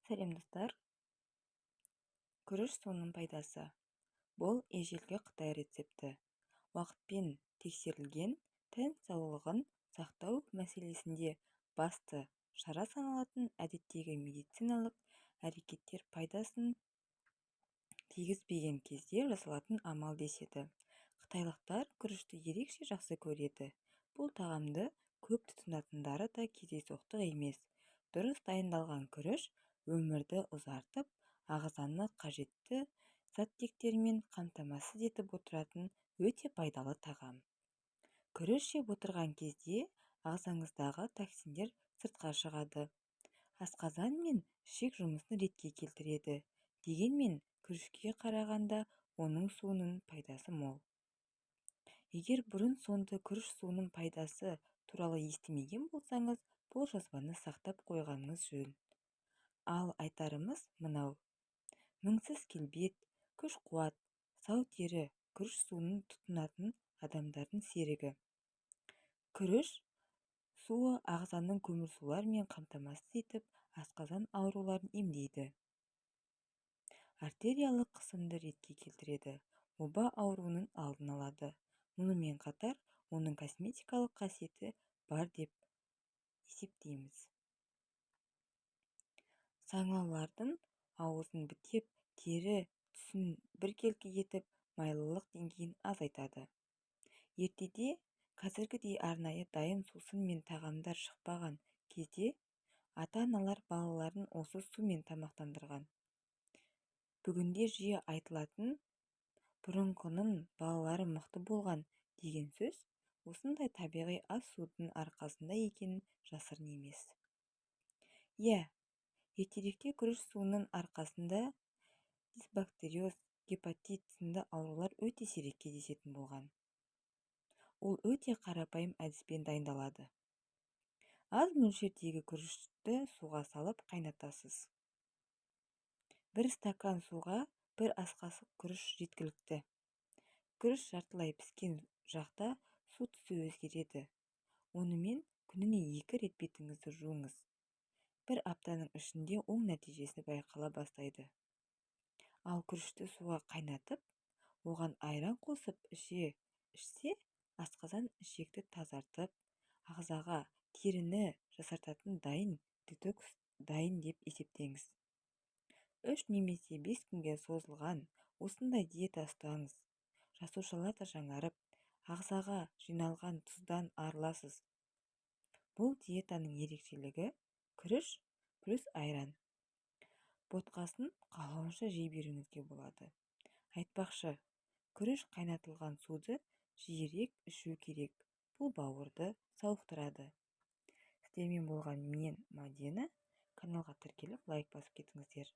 Сәлем достар, күріш суының пайдасы. Бұл ежелгі Қытай рецепті. Уақытпен тексерілген тән саулығын сақтау мәселесінде басты шара саналатын әдеттегі медициналық әрекеттер пайдасын тигізбеген кезде жасалатын амал деседі. Қытайлықтар күрішті ерекше жақсы көреді. Бұл тағамды көп тұтынатындары да кездейсоқтық емес. Дұрыс дайындалған күріш өмірді ұзартып, ағзаны қажетті заттектермен қамтамасыз етіп отыратын өте пайдалы тағам. Күріш жеп отырған кезде ағзаңыздағы токсиндер сыртқа шығады. Асқазан мен ішек жұмысын ретке келтіреді. Дегенмен күрішке қарағанда оның суының пайдасы мол. Егер бұрын-соңды күріш суының пайдасы туралы естімеген болсаңыз, бұл жазбаны сақтап қойғаныңыз жөн. Ал айтарымыз мынау: мыңсыз келбет, күш-қуат, сау тері күріш суының тұтынатын адамдардың серігі. Күріш суы ағзаның көмірсулармен қамтамасыз етіп, асқазан ауруларын емдейді. Артериялық қысымды ретке келтіреді, оба ауруының алдын алады. Мұнымен қатар, оның косметикалық қасиеті бар деп есептейміз. Саңылаулардың ауызын бітеп, тері түсін біркелкі етіп, майлылық деңгейін азайтады. Ертеде қазіргідей арнайы дайын сусын мен тағамдар шықпаған кезде ата-аналар балаларын осы сумен тамақтандырған. Бүгінде жиі айтылатын бұрынғының балалары мықты болған деген сөз осындай табиғи ас судың арқасында екенін жасырын емес. Ертеректе күріш суының арқасында дисбактериоз, гепатит сынды аурулар өте сирек кездесетін болған. Ол өте қарапайым әдіспен дайындалады. Аз мөлшердегі күрішті суға салып қайнатасыз. Бір стакан суға бір ас қасық күріш жеткілікті. Күріш жартылай піскен жақта су түсі өзгереді. Онымен күніне 2 рет бетіңізді жуыңыз. Бір аптаның ішінде оң нәтижесі байқала бастайды. Ал күрішті суға қайнатып, оған айран қосып ішсе, асқазан ішекті тазартып, ағзаға теріні жасартатын детокс дайын деп есептеңіз. 3 немесе 5 күнге созылған осындай диета ұстаңыз. Жасушалар да жаңарып, ағзаға жиналған тұздан арыласыз. Бұл диетаның ерекшелігі күріш плюс айран. Ботқасын қалауынша жей беруіңізге болады. Айтпақшы, күріш қайнатылған суды жиірек ішу керек. Бұл бауырды сауықтырады. Сіздермен болған мен Мадина. Каналға тіркеліп лайк басып кетіңіздер.